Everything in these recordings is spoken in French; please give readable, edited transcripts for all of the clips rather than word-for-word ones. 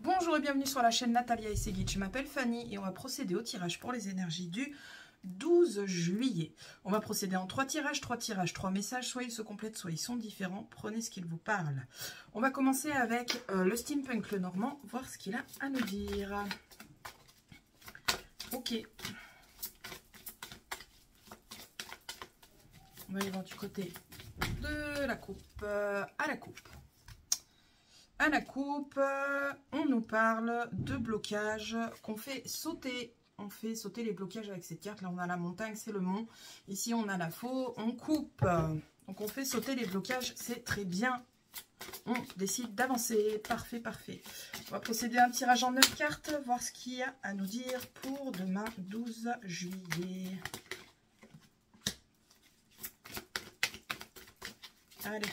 Bonjour et bienvenue sur la chaîne Natalia et ses guides. Je m'appelle Fanny et on va procéder au tirage pour les énergies du 12 juillet. On va procéder en 3 tirages, 3 messages. Soit ils se complètent, soit ils sont différents. Prenez ce qu'il vous parle. On va commencer avec le steampunk le normand, voir ce qu'il a à nous dire. Ok. On va aller voir du côté de la coupe à la coupe. À la coupe, on nous parle de blocage qu'on fait sauter. On fait sauter les blocages avec cette carte. Là, on a la montagne, c'est le mont. Ici, on a la faux, on coupe. Donc, on fait sauter les blocages, c'est très bien. On décide d'avancer. Parfait, parfait. On va procéder à un tirage en 9 cartes, voir ce qu'il y a à nous dire pour demain, 12 juillet. Allez.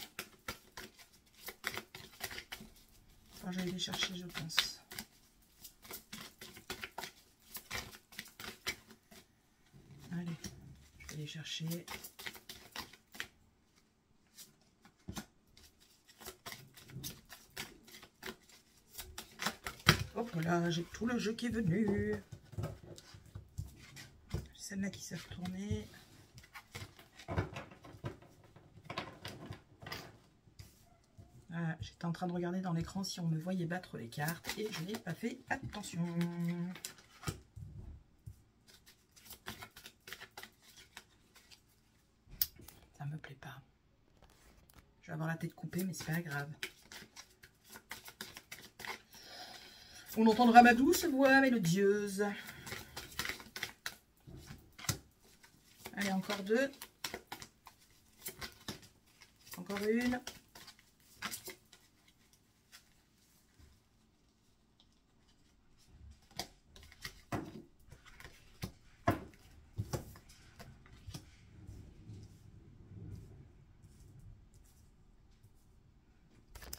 Je vais les chercher, je pense. Allez, je vais les chercher. Hop là, j'ai tout le jeu qui est venu. Celle-là qui s'est retournée. Voilà, j'étais en train de regarder dans l'écran si on me voyait battre les cartes et je n'ai pas fait attention. Ça me plaît pas. Je vais avoir la tête coupée, mais c'est pas grave. On entendra ma douce voix mélodieuse. Allez, encore 2. Encore une.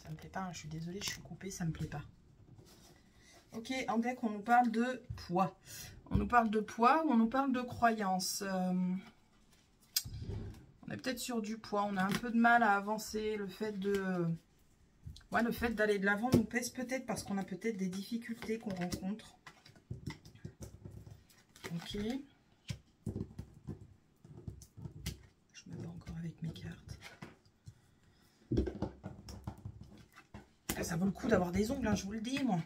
Ça me plaît pas, hein, je suis désolée, je suis coupée, ça me plaît pas. Ok, en deck, on nous parle de poids. On nous parle de poids ou on nous parle de croyance. On est peut-être sur du poids, on a un peu de mal à avancer. Le fait de... Ouais, le fait d'aller de l'avant nous pèse peut-être parce qu'on a peut-être des difficultés qu'on rencontre. Ok. Je me bats encore avec mes cartes. Ah, ça vaut le coup d'avoir des ongles, hein, je vous le dis, moi.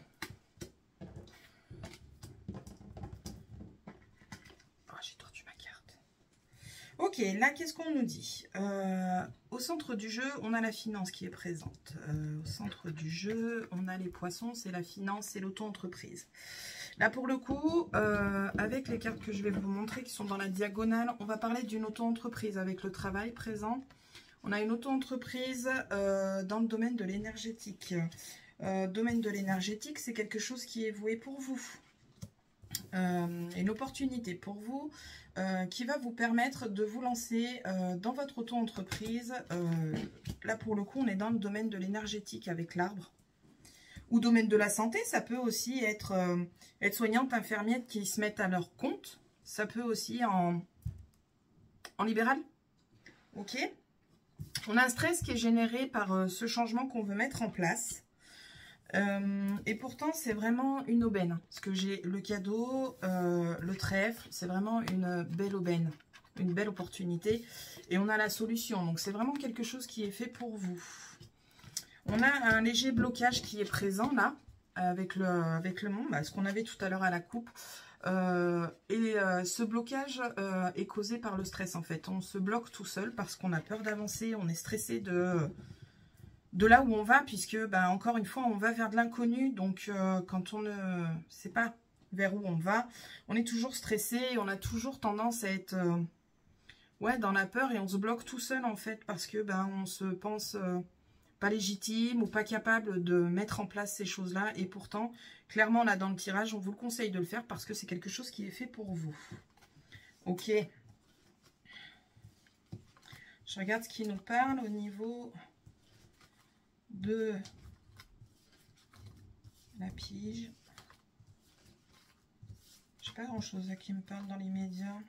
J'ai tordu ma carte. Ok, là, qu'est-ce qu'on nous dit? Au centre du jeu, on a la finance qui est présente. Au centre du jeu, on a les poissons, c'est la finance, c'est l'auto-entreprise. Là, pour le coup, avec les cartes que je vais vous montrer qui sont dans la diagonale, on va parler d'une auto-entreprise avec le travail présent. On a une auto-entreprise dans le domaine de l'énergétique. Domaine de l'énergétique, c'est quelque chose qui est voué pour vous. Une opportunité pour vous qui va vous permettre de vous lancer dans votre auto-entreprise. Là, pour le coup, on est dans le domaine de l'énergétique avec l'arbre. Ou domaine de la santé, ça peut aussi être soignante, infirmière qui se mettent à leur compte. Ça peut aussi en libéral. Ok. On a un stress qui est généré par ce changement qu'on veut mettre en place. Et pourtant, c'est vraiment une aubaine. Parce que j'ai le cadeau, le trèfle, c'est vraiment une belle aubaine. Une belle opportunité. Et on a la solution. Donc, c'est vraiment quelque chose qui est fait pour vous. On a un léger blocage qui est présent là, avec le monde, ce qu'on avait tout à l'heure à la coupe. Ce blocage est causé par le stress en fait. On se bloque tout seul parce qu'on a peur d'avancer, on est stressé de là où on va, puisque encore une fois, on va vers de l'inconnu. Donc quand on ne sait pas vers où on va, on est toujours stressé, on a toujours tendance à être dans la peur et on se bloque tout seul en fait parce que on se pense... pas légitime ou pas capable de mettre en place ces choses-là. Et pourtant, clairement, là, dans le tirage, on vous le conseille de le faire parce que c'est quelque chose qui est fait pour vous. Ok. Je regarde ce qui nous parle au niveau de la pige. Je n'ai pas grand-chose là qui me parle dans les médias.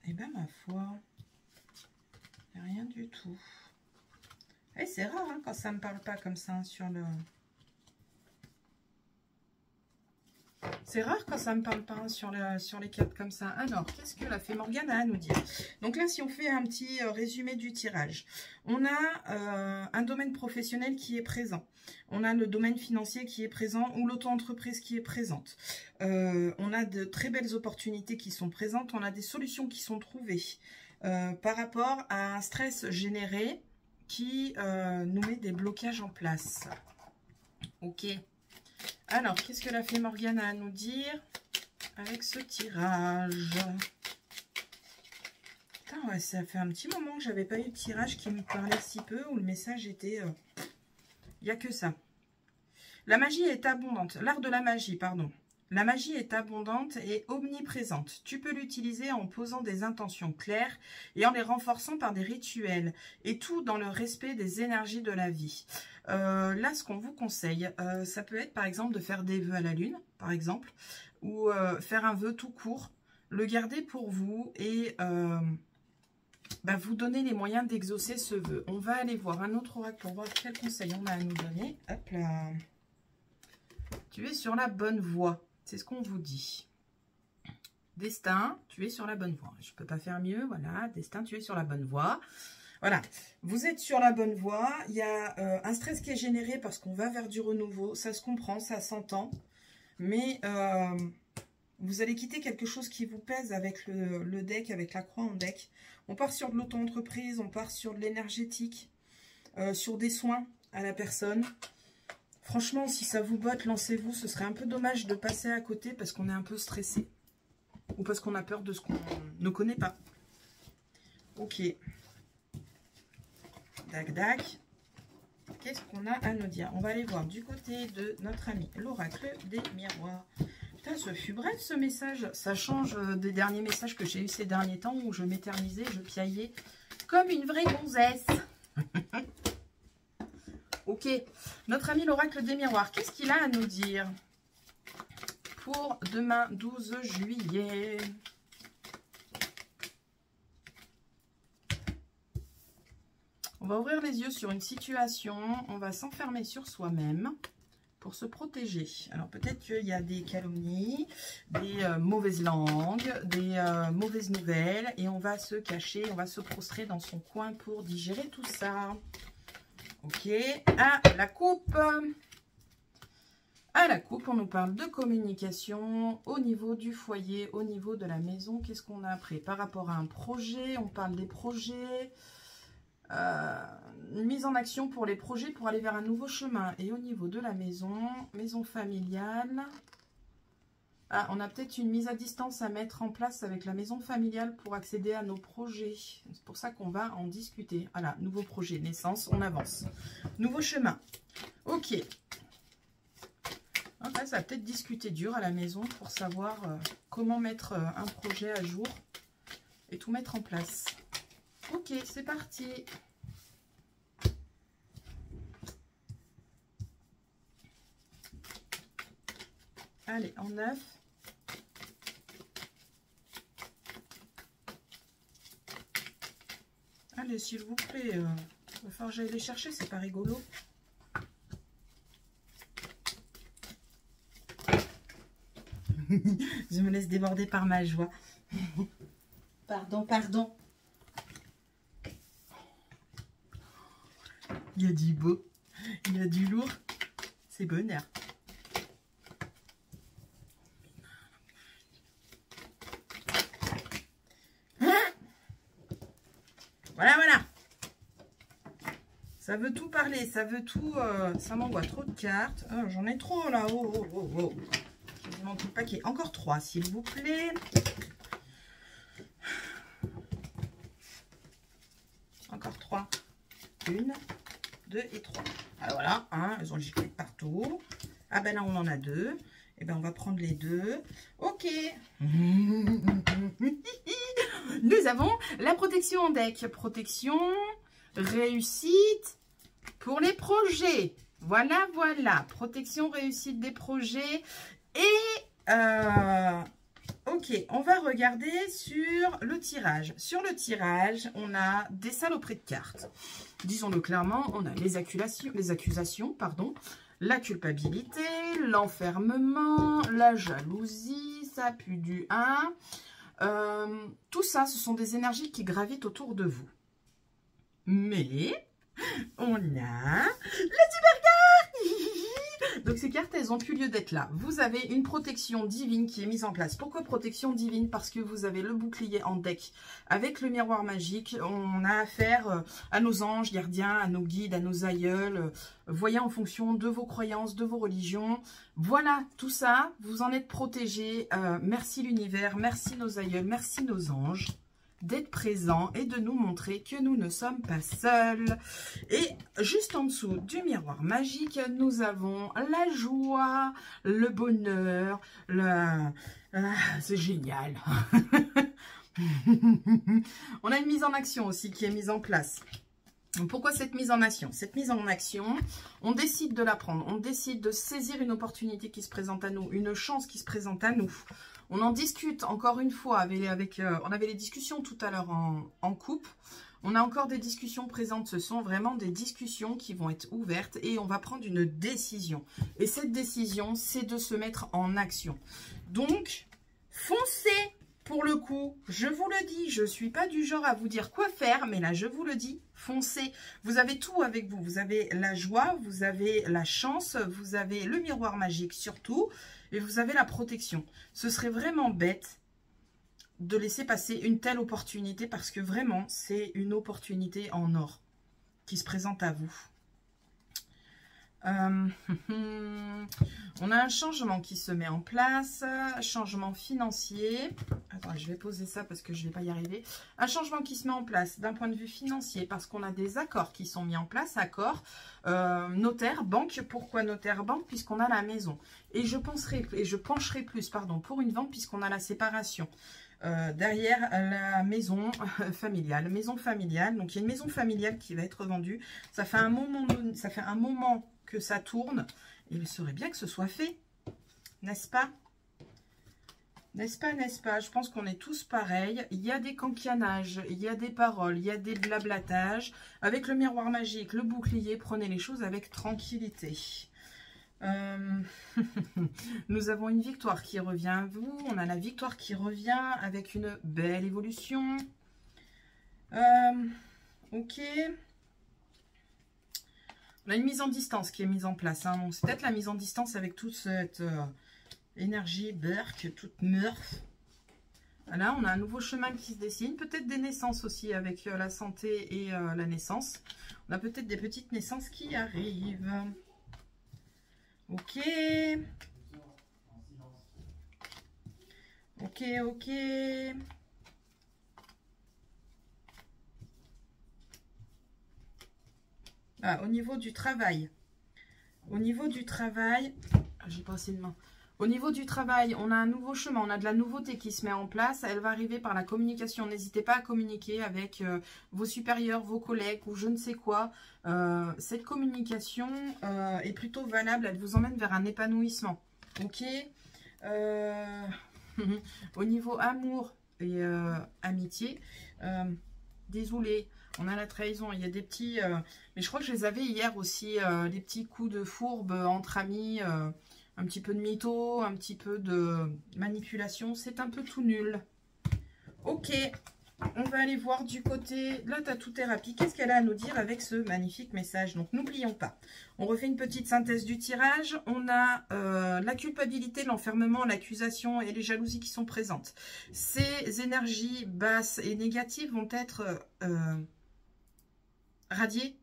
Eh bien, ma foi, tout. Et c'est rare hein, quand ça ne me parle pas comme ça hein, sur le... C'est rare quand ça ne me parle pas hein, sur les cartes comme ça. Alors, qu'est-ce que la fée Morgane a à nous dire? Donc là, si on fait un petit résumé du tirage, on a un domaine professionnel qui est présent. On a le domaine financier qui est présent ou l'auto-entreprise qui est présente. On a de très belles opportunités qui sont présentes. On a des solutions qui sont trouvées par rapport à un stress généré qui nous met des blocages en place. Ok. Alors, qu'est-ce que la fée Morgane a à nous dire avec ce tirage? Putain, ouais, ça fait un petit moment que j'avais pas eu de tirage qui me parlait si peu, où le message était... Il n'y a que ça. La magie est abondante. L'art de la magie, pardon. La magie est abondante et omniprésente. Tu peux l'utiliser en posant des intentions claires et en les renforçant par des rituels. Et tout dans le respect des énergies de la vie. Là, ce qu'on vous conseille, ça peut être par exemple de faire des vœux à la lune, par exemple. Ou faire un vœu tout court. Le garder pour vous et vous donner les moyens d'exaucer ce vœu. On va aller voir un autre oracle pour voir quel conseil on a à nous donner. Hop là. Tu es sur la bonne voie. C'est ce qu'on vous dit. Destin, tu es sur la bonne voie. Je ne peux pas faire mieux. Voilà, destin, tu es sur la bonne voie. Voilà, vous êtes sur la bonne voie. Il y a un stress qui est généré parce qu'on va vers du renouveau. Ça se comprend, ça s'entend. Mais vous allez quitter quelque chose qui vous pèse avec le deck, avec la croix en deck. On part sur de l'auto-entreprise, on part sur de l'énergétique, sur des soins à la personne. Franchement, si ça vous botte, lancez-vous. Ce serait un peu dommage de passer à côté parce qu'on est un peu stressé. Ou parce qu'on a peur de ce qu'on ne connaît pas. Ok. Dac, dac. Qu'est-ce qu'on a à nous dire? On va aller voir du côté de notre ami l'oracle des miroirs. Putain, ce fut bref ce message. Ça change des derniers messages que j'ai eu ces derniers temps où je m'éternisais, je piaillais comme une vraie gonzesse. Ok, notre ami l'oracle des miroirs, qu'est-ce qu'il a à nous dire pour demain 12 juillet? On va ouvrir les yeux sur une situation, on va s'enfermer sur soi-même pour se protéger. Alors peut-être qu'il y a des calomnies, des mauvaises langues, des mauvaises nouvelles et on va se cacher, on va se prostrer dans son coin pour digérer tout ça. Ok, à la coupe. À la coupe, on nous parle de communication au niveau du foyer, au niveau de la maison. Qu'est-ce qu'on a après? Par rapport à un projet, on parle des projets, une mise en action pour les projets pour aller vers un nouveau chemin. Et au niveau de la maison, maison familiale, on a peut-être une mise à distance à mettre en place avec la maison familiale pour accéder à nos projets. C'est pour ça qu'on va en discuter. Voilà, nouveau projet, naissance, on avance. Nouveau chemin. Ok. Enfin, ça va peut-être discuter dur à la maison pour savoir comment mettre un projet à jour et tout mettre en place. Ok, c'est parti. Allez, en 9. Allez, s'il vous plaît, il va falloir que j'aille les chercher, c'est pas rigolo. Je me laisse déborder par ma joie. Pardon, pardon. Il y a du beau, il y a du lourd. C'est bonheur. Voilà, voilà. Ça veut tout parler, ça veut tout... ça m'envoie trop de cartes. Oh, j'en ai trop là. Oh, oh, oh, oh. Quasiment tout le paquet. Encore 3, s'il vous plaît. Encore 3. 1, 2 et 3. Alors voilà, hein, elles ont giclé partout. Ah ben là, on en a 2. Et ben on va prendre les 2. Ok. Nous avons la protection en deck. Protection, réussite pour les projets. Voilà, voilà. Protection, réussite des projets. Et Ok, on va regarder sur le tirage. Sur le tirage, on a des saloperies de cartes. Disons-le clairement, on a les accusations, pardon, la culpabilité, l'enfermement, la jalousie, ça pue du 1. Tout ça, ce sont des énergies qui gravitent autour de vous. Mais on a donc ces cartes, elles n'ont plus lieu d'être là. Vous avez une protection divine qui est mise en place. Pourquoi protection divine? Parce que vous avez le bouclier en deck. Avec le miroir magique, on a affaire à nos anges gardiens, à nos guides, à nos aïeuls. Voyez en fonction de vos croyances, de vos religions. Voilà, tout ça, vous en êtes protégés. Merci l'univers, merci nos aïeuls, merci nos anges d'être présents et de nous montrer que nous ne sommes pas seuls. Et juste en dessous du miroir magique, nous avons la joie, le bonheur, c'est génial. On a une mise en action aussi qui est mise en place. Pourquoi cette mise en action? Cette mise en action, on décide de la prendre, on décide de saisir une opportunité qui se présente à nous, une chance qui se présente à nous. On en discute encore une fois, on avait les discussions tout à l'heure en couple. On a encore des discussions présentes, ce sont vraiment des discussions qui vont être ouvertes et on va prendre une décision. Et cette décision, c'est de se mettre en action. Donc, foncez! Pour le coup, je vous le dis, je ne suis pas du genre à vous dire quoi faire, mais là, je vous le dis, foncez. Vous avez tout avec vous. Vous avez la joie, vous avez la chance, vous avez le miroir magique surtout, et vous avez la protection. Ce serait vraiment bête de laisser passer une telle opportunité parce que vraiment, c'est une opportunité en or qui se présente à vous. On a un changement qui se met en place, changement financier. Attends, je vais poser ça parce que je ne vais pas y arriver. Un changement qui se met en place d'un point de vue financier parce qu'on a des accords qui sont mis en place, accords notaire, banque. Pourquoi notaire, banque? Puisqu'on a la maison. Et je pencherai plus, pardon, pour une vente puisqu'on a la séparation. Derrière la maison familiale. Maison familiale, donc il y a une maison familiale qui va être vendue. Ça fait un moment que ça tourne. Et il serait bien que ce soit fait. N'est-ce pas? N'est-ce pas, n'est-ce pas? Je pense qu'on est tous pareils. Il y a des canquianages, il y a des paroles, il y a des blablatages. Avec le miroir magique, le bouclier, prenez les choses avec tranquillité. Nous avons une victoire qui revient à vous. On a la victoire qui revient avec une belle évolution. Ok. On a une mise en distance qui est mise en place. Hein. C'est peut-être la mise en distance avec toute cette énergie berk, toute murph. Là, on a un nouveau chemin qui se dessine. Peut-être des naissances aussi avec la santé et la naissance. On a peut-être des petites naissances qui arrivent. Ok. Ok, ok. Ah, au niveau du travail. Au niveau du travail, j'ai pas assez de main. Au niveau du travail, on a un nouveau chemin, on a de la nouveauté qui se met en place. Elle va arriver par la communication. N'hésitez pas à communiquer avec vos supérieurs, vos collègues ou je ne sais quoi. Cette communication est plutôt valable. Elle vous emmène vers un épanouissement. Ok. Au niveau amour et amitié, désolé. On a la trahison, il y a des petits... mais je crois que je les avais hier aussi, des petits coups de fourbe entre amis, un petit peu de mytho, un petit peu de manipulation. C'est un peu tout nul. Ok, on va aller voir du côté de la tatou-thérapie. Qu'est-ce qu'elle a à nous dire avec ce magnifique message? Donc, n'oublions pas. On refait une petite synthèse du tirage. On a la culpabilité, l'enfermement, l'accusation et les jalousies qui sont présentes. Ces énergies basses et négatives vont être... radiées,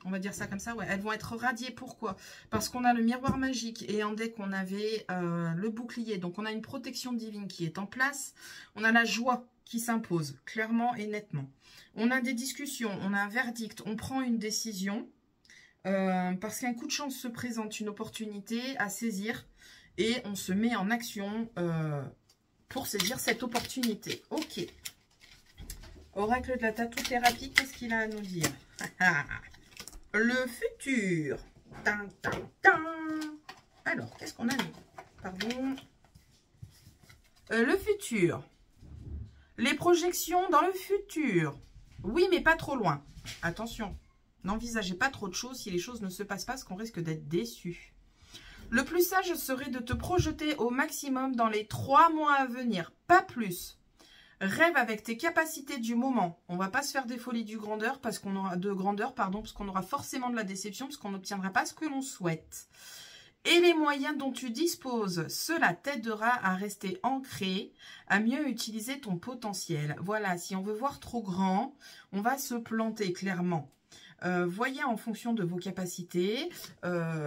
on va dire ça comme ça, ouais, elles vont être radiées. Pourquoi? Parce qu'on a le miroir magique et en deck on avait le bouclier, donc on a une protection divine qui est en place, on a la joie qui s'impose clairement et nettement, on a des discussions, on a un verdict, on prend une décision parce qu'un coup de chance se présente, une opportunité à saisir et on se met en action pour saisir cette opportunité. Ok. Oracle de la tatou-thérapie, qu'est-ce qu'il a à nous dire? Le futur. Tin, tin, tin. Alors, qu'est-ce qu'on a mis? Pardon. Le futur. Les projections dans le futur. Oui, mais pas trop loin. Attention, n'envisagez pas trop de choses si les choses ne se passent pas, parce qu'on risque d'être déçu. Le plus sage serait de te projeter au maximum dans les 3 mois à venir, pas plus. Rêve avec tes capacités du moment. On ne va pas se faire des folies du grandeur parce qu'on aura parce qu'on aura forcément de la déception, parce qu'on n'obtiendra pas ce que l'on souhaite. Et les moyens dont tu disposes, cela t'aidera à rester ancré, à mieux utiliser ton potentiel. Voilà, si on veut voir trop grand, on va se planter clairement. Voyez en fonction de vos capacités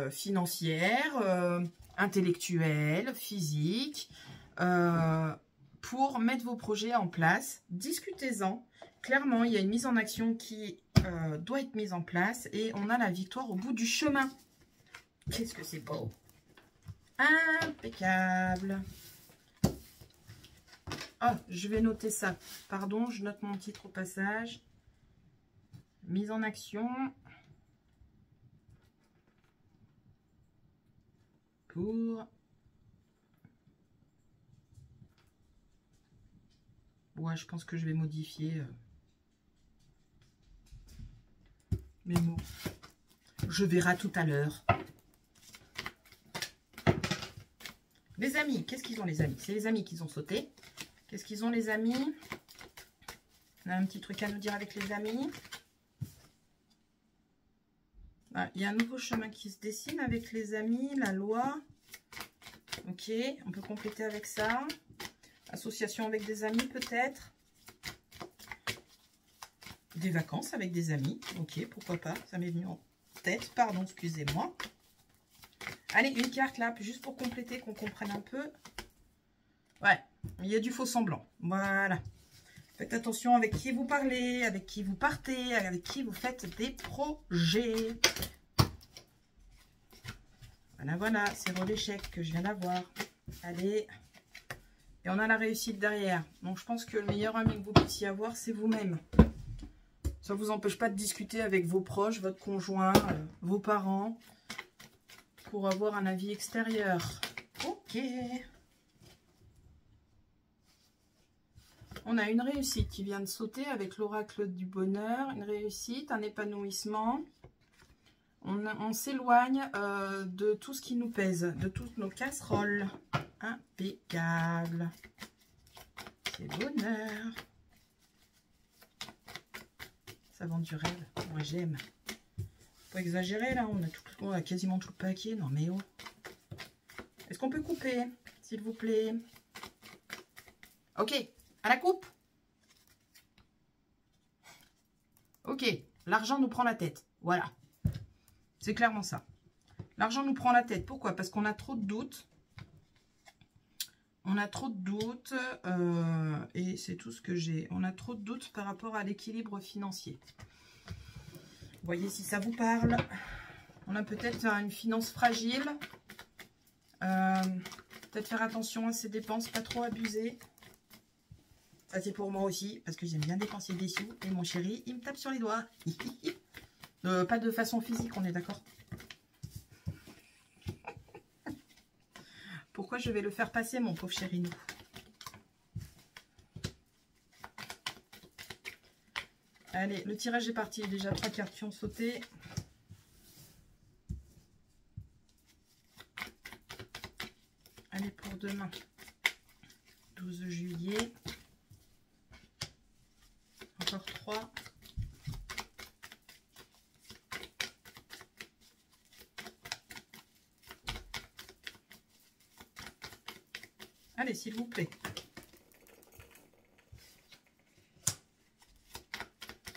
financières, intellectuelles, physiques, pour mettre vos projets en place. Discutez-en. Clairement, il y a une mise en action qui doit être mise en place et on a la victoire au bout du chemin. Qu'est-ce que c'est beau! Impeccable! Oh, je vais noter ça. Pardon, je note mon titre au passage. Mise en action. Pour... Ouais, je pense que je vais modifier mes mots. Je verrai tout à l'heure. Les amis, qu'est-ce qu'ils ont les amis? C'est les amis qu'ils ont sauté. Qu'est-ce qu'ils ont les amis? On a un petit truc à nous dire avec les amis. Ah, il y a un nouveau chemin qui se dessine avec les amis, la loi. Ok, on peut compléter avec ça. Association avec des amis peut-être. Des vacances avec des amis. Ok, pourquoi pas, ça m'est venu en tête. Pardon, excusez-moi. Allez, une carte là, juste pour compléter, qu'on comprenne un peu. Ouais, il y a du faux semblant. Voilà. Faites attention avec qui vous parlez, avec qui vous partez, avec qui vous faites des projets. Voilà, voilà, c'est l'échec que je viens d'avoir. Allez. Et on a la réussite derrière. Donc, je pense que le meilleur ami que vous puissiez avoir, c'est vous-même. Ça ne vous empêche pas de discuter avec vos proches, votre conjoint, vos parents, pour avoir un avis extérieur. Ok. On a une réussite qui vient de sauter avec l'oracle du bonheur. Une réussite, un épanouissement. On s'éloigne de tout ce qui nous pèse, de toutes nos casseroles. Impeccable. C'est bonheur. Ça vend du rêve. Moi, j'aime. Faut exagérer, là. On a quasiment tout le paquet. Non, mais oh. Est-ce qu'on peut couper, s'il vous plaît? Ok. À la coupe. Ok. L'argent nous prend la tête. Voilà. C'est clairement ça. L'argent nous prend la tête. Pourquoi? Parce qu'on a trop de doutes. On a trop de doutes. Et c'est tout ce que j'ai. On a trop de doutes par rapport à l'équilibre financier. Voyez si ça vous parle. On a peut-être une finance fragile. Peut-être faire attention à ses dépenses, pas trop abuser. Ça c'est pour moi aussi, parce que j'aime bien dépenser des sous. Et mon chéri, il me tape sur les doigts. Pas de façon physique, on est d'accord? Pourquoi je vais le faire passer, mon pauvre chéri nous? Allez, le tirage est parti. Déjà 3 cartes qui ont sauté. Allez, pour demain, 12 juillet. Encore 3. Allez, s'il vous plaît.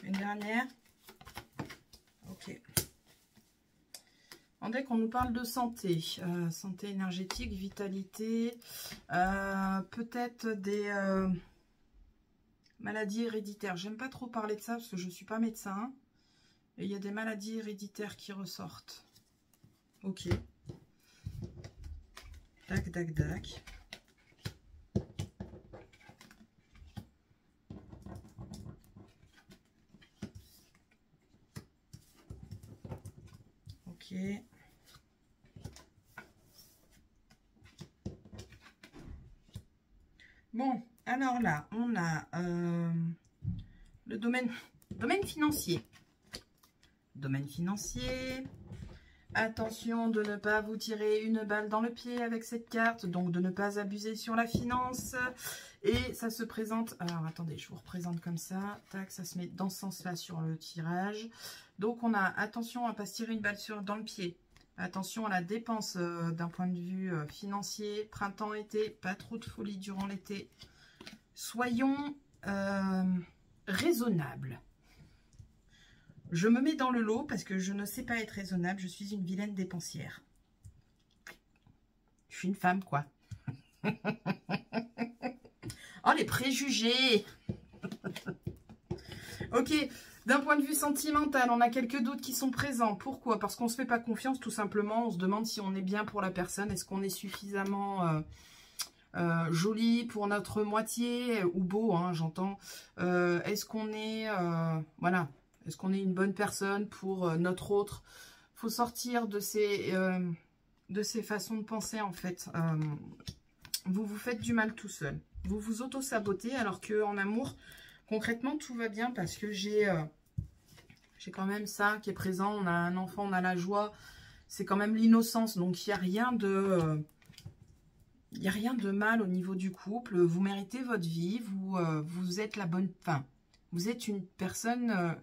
Une dernière. Ok. On dit qu'on nous parle de santé. Santé énergétique, vitalité. Peut-être des maladies héréditaires. J'aime pas trop parler de ça parce que je ne suis pas médecin. Et il y a des maladies héréditaires qui ressortent. Ok. Tac, tac, tac. Ok. Bon, alors là, on a le domaine financier. Domaine financier. Attention de ne pas vous tirer une balle dans le pied avec cette carte, donc de ne pas abuser sur la finance. Et ça se présente, alors attendez, je vous représente comme ça, tac, ça se met dans ce sens-là sur le tirage. Donc on a attention à ne pas se tirer une balle dans le pied. Attention à la dépense d'un point de vue financier, printemps-été, pas trop de folie durant l'été. Soyons raisonnables. Je me mets dans le lot parce que je ne sais pas être raisonnable. Je suis une vilaine dépensière. Je suis une femme, quoi. Oh, les préjugés. Ok, d'un point de vue sentimental, on a quelques doutes qui sont présents. Pourquoi? Parce qu'on ne se fait pas confiance, tout simplement. On se demande si on est bien pour la personne. Est-ce qu'on est suffisamment joli pour notre moitié? Ou beau, hein, j'entends. Est-ce qu'on est... voilà. Est-ce qu'on est une bonne personne pour notre autre? Il faut sortir de ces façons de penser, en fait. Vous vous faites du mal tout seul. Vous vous auto-sabotez, alors qu'en amour, concrètement, tout va bien parce que j'ai quand même ça qui est présent. On a un enfant, on a la joie. C'est quand même l'innocence. Donc, il n'y a rien de... il n'y a rien de mal au niveau du couple. Vous méritez votre vie. Vous êtes la bonne... Enfin, vous êtes une personne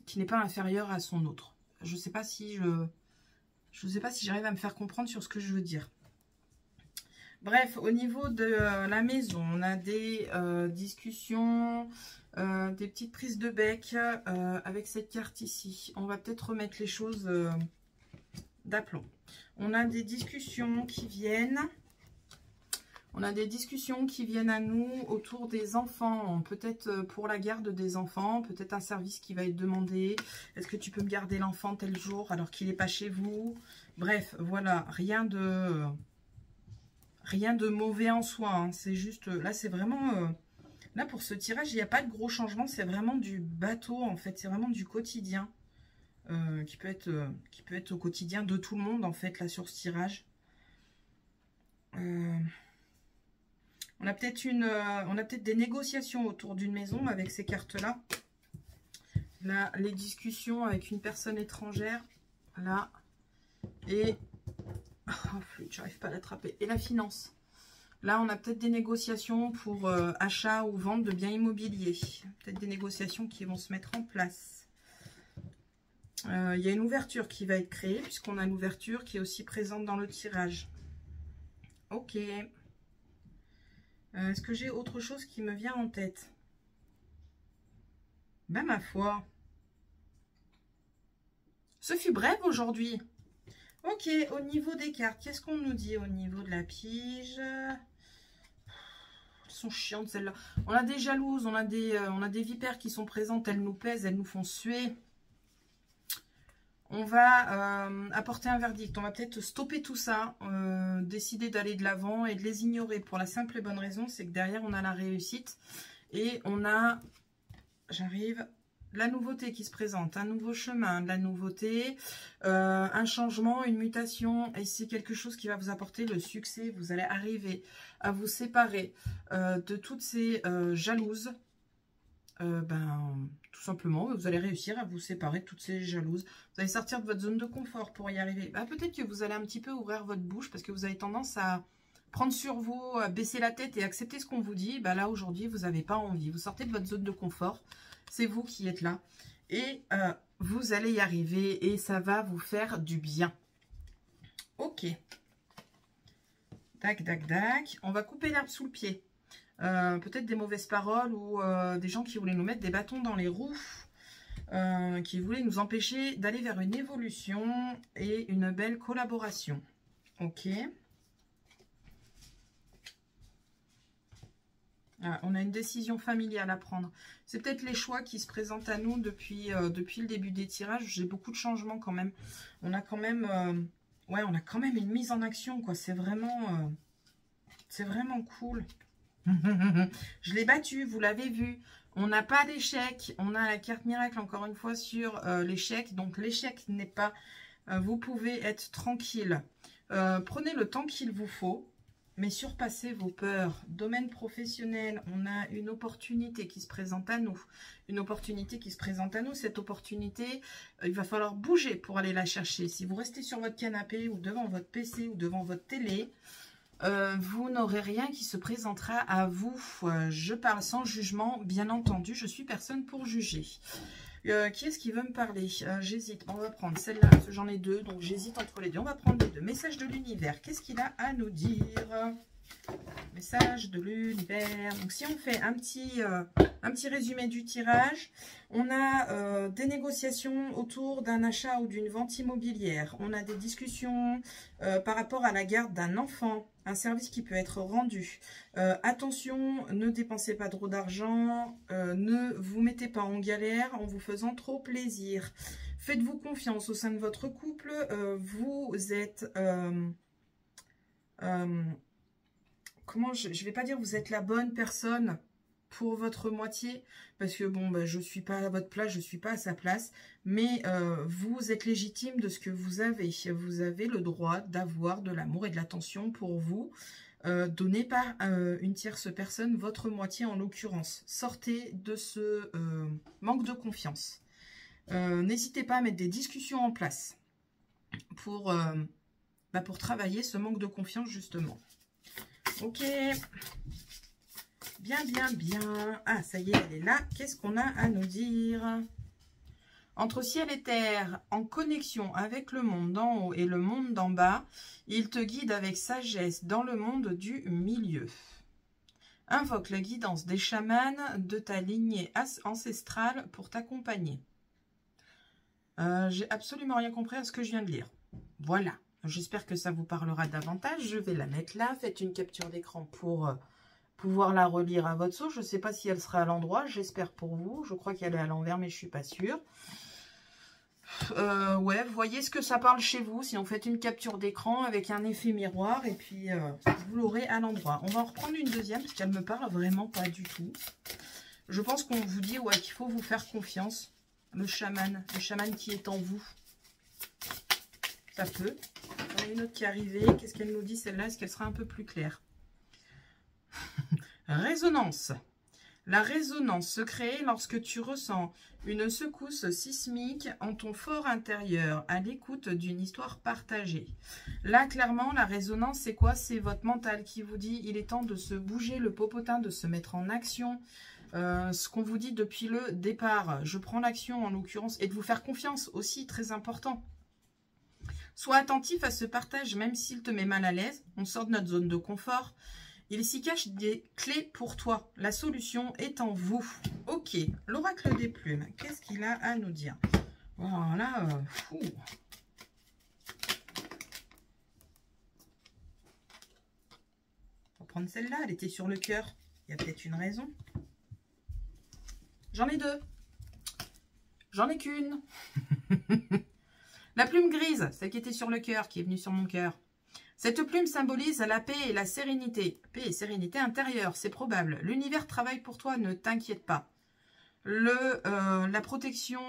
qui n'est pas inférieure à son autre. Je ne sais pas si j'arrive à me faire comprendre sur ce que je veux dire. Bref, au niveau de la maison, on a des discussions, des petites prises de bec avec cette carte ici. On va peut-être remettre les choses d'aplomb. On a des discussions qui viennent... On a des discussions qui viennent à nous autour des enfants, peut-être pour la garde des enfants, peut-être un service qui va être demandé. Est-ce que tu peux me garder l'enfant tel jour alors qu'il n'est pas chez vous? Bref, voilà, rien de mauvais en soi. Hein. C'est juste, là c'est vraiment, là pour ce tirage, il n'y a pas de gros changements, c'est vraiment du bateau en fait, c'est vraiment du quotidien qui peut être au quotidien de tout le monde en fait là sur ce tirage. On a peut-être des négociations autour d'une maison avec ces cartes-là. Là, les discussions avec une personne étrangère. Là. Et... oh, flûte, j'arrive pas à l'attraper. Et la finance. Là, on a peut-être des négociations pour achat ou vente de biens immobiliers. Peut-être des négociations qui vont se mettre en place. Il y a une ouverture qui va être créée, puisqu'on a l'ouverture qui est aussi présente dans le tirage. Ok. Est-ce que j'ai autre chose qui me vient en tête? Ben ma foi. Ce fut bref aujourd'hui. Ok, au niveau des cartes, qu'est-ce qu'on nous dit au niveau de la pige? Elles sont chiantes celles-là. On a des jalouses, on a des vipères qui sont présentes, elles nous pèsent, elles nous font suer. On va apporter un verdict, on va peut-être stopper tout ça, décider d'aller de l'avant et de les ignorer pour la simple et bonne raison, c'est que derrière on a la réussite et on a, j'arrive, la nouveauté qui se présente, un nouveau chemin, de la nouveauté, un changement, une mutation et c'est quelque chose qui va vous apporter le succès. Vous allez arriver à vous séparer de toutes ces jalouses. Tout simplement, vous allez réussir à vous séparer de toutes ces jalouses. Vous allez sortir de votre zone de confort pour y arriver. Peut-être que vous allez un petit peu ouvrir votre bouche parce que vous avez tendance à prendre sur vous, à baisser la tête et accepter ce qu'on vous dit. Là, aujourd'hui, vous n'avez pas envie. Vous sortez de votre zone de confort. C'est vous qui êtes là. Et vous allez y arriver et ça va vous faire du bien. Ok. Tac, tac, tac. On va couper l'herbe sous le pied. Peut-être des mauvaises paroles ou des gens qui voulaient nous mettre des bâtons dans les roues, qui voulaient nous empêcher d'aller vers une évolution et une belle collaboration. Ok. On a une décision familiale à prendre. C'est peut-être les choix qui se présentent à nous depuis le début des tirages. J'ai beaucoup de changements quand même. On a quand même, on a quand même une mise en action, quoi. C'est vraiment cool. Je l'ai battu, vous l'avez vu. On n'a pas d'échec. On a la carte miracle encore une fois sur l'échec. Donc l'échec n'est pas... vous pouvez être tranquille. Prenez le temps qu'il vous faut. mais surpassez vos peurs. Domaine professionnel, on a une opportunité qui se présente à nous. Une opportunité qui se présente à nous. Cette opportunité, il va falloir bouger pour aller la chercher. Si vous restez sur votre canapé ou devant votre PC ou devant votre télé, vous n'aurez rien qui se présentera à vous. Je parle sans jugement, bien entendu. Je suis personne pour juger. Qui est-ce qui veut me parler? J'hésite. On va prendre celle-là, parce que j'en ai deux, donc j'hésite entre les deux. On va prendre les deux. Message de l'univers. Qu'est-ce qu'il a à nous dire? Message de l'univers. Donc, si on fait un petit résumé du tirage, on a des négociations autour d'un achat ou d'une vente immobilière. On a des discussions par rapport à la garde d'un enfant, un service qui peut être rendu. Attention, ne dépensez pas trop d'argent, ne vous mettez pas en galère en vous faisant trop plaisir. Faites-vous confiance au sein de votre couple. Vous êtes... comment je vais pas dire vous êtes la bonne personne pour votre moitié, parce que bon, bah, je suis pas à votre place, je suis pas à sa place, mais vous êtes légitime de ce que vous avez. Vous avez le droit d'avoir de l'amour et de l'attention pour vous, donné par une tierce personne, votre moitié en l'occurrence. Sortez de ce manque de confiance. N'hésitez pas à mettre des discussions en place pour travailler ce manque de confiance justement. Ok, bien, bien, bien. Ah, ça y est, elle est là. Qu'est-ce qu'on a à nous dire? Entre ciel et terre, en connexion avec le monde d'en haut et le monde d'en bas, il te guide avec sagesse dans le monde du milieu. Invoque la guidance des chamans de ta lignée ancestrale pour t'accompagner. J'ai absolument rien compris à ce que je viens de lire. Voilà. J'espère que ça vous parlera davantage. Je vais la mettre là. Faites une capture d'écran pour pouvoir la relire à votre sauce. Je ne sais pas si elle sera à l'endroit. J'espère pour vous. Je crois qu'elle est à l'envers, mais je ne suis pas sûre. Ouais, voyez ce que ça parle chez vous. Si on fait une capture d'écran avec un effet miroir. Et puis, vous l'aurez à l'endroit. On va en reprendre une deuxième parce qu'elle ne me parle vraiment pas du tout. Je pense qu'on vous dit ouais, qu'il faut vous faire confiance. Le chaman qui est en vous. Ça peut. On a une autre qui est arrivée. Qu'est-ce qu'elle nous dit celle-là? Est-ce qu'elle sera un peu plus claire? Résonance. La résonance se crée lorsque tu ressens une secousse sismique en ton fort intérieur, à l'écoute d'une histoire partagée. Là, clairement, la résonance, c'est quoi? C'est votre mental qui vous dit il est temps de se bouger le popotin, de se mettre en action. Ce qu'on vous dit depuis le départ. Je prends l'action en l'occurrence et de vous faire confiance aussi, très important. Sois attentif à ce partage, même s'il te met mal à l'aise. On sort de notre zone de confort. Il s'y cache des clés pour toi. La solution est en vous. Ok, l'oracle des plumes. Qu'est-ce qu'il a à nous dire? Voilà. On va prendre celle-là. Elle était sur le cœur. Il y a peut-être une raison. J'en ai deux. J'en ai qu'une. La plume grise, celle qui était sur le cœur, qui est venue sur mon cœur. Cette plume symbolise la paix et la sérénité. Paix et sérénité intérieure, c'est probable. L'univers travaille pour toi, ne t'inquiète pas. La protection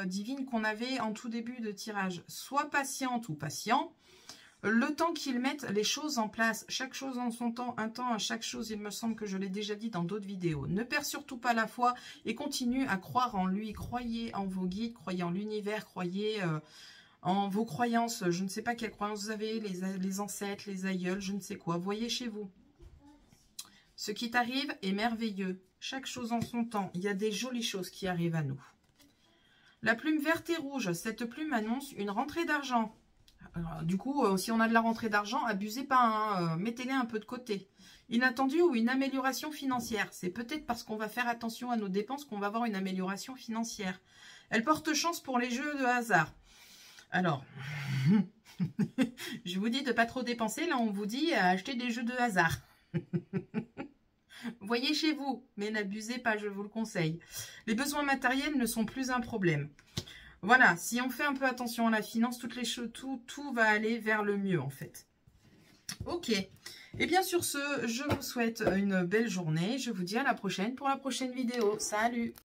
divine qu'on avait en tout début de tirage. Sois patiente ou patient. Le temps qu'ils mettent les choses en place, chaque chose en son temps, un temps à chaque chose, il me semble que je l'ai déjà dit dans d'autres vidéos. Ne perds surtout pas la foi et continue à croire en lui. Croyez en vos guides, croyez en l'univers, croyez en vos croyances. Je ne sais pas quelles croyances vous avez, les ancêtres, les aïeuls, je ne sais quoi. Voyez chez vous. Ce qui t'arrive est merveilleux. Chaque chose en son temps. Il y a des jolies choses qui arrivent à nous. La plume verte et rouge, cette plume annonce une rentrée d'argent. Du coup, si on a de la rentrée d'argent, abusez pas, hein, mettez-les un peu de côté. Inattendu ou une amélioration financière. C'est peut-être parce qu'on va faire attention à nos dépenses qu'on va avoir une amélioration financière. Elle porte chance pour les jeux de hasard. Alors, je vous dis de ne pas trop dépenser. Là, on vous dit acheter des jeux de hasard. Voyez chez vous, mais n'abusez pas, je vous le conseille. Les besoins matériels ne sont plus un problème. Voilà, si on fait un peu attention à la finance, toutes les choses, tout va aller vers le mieux en fait. Ok. Et bien sur ce, je vous souhaite une belle journée. Je vous dis à la prochaine pour la prochaine vidéo. Salut!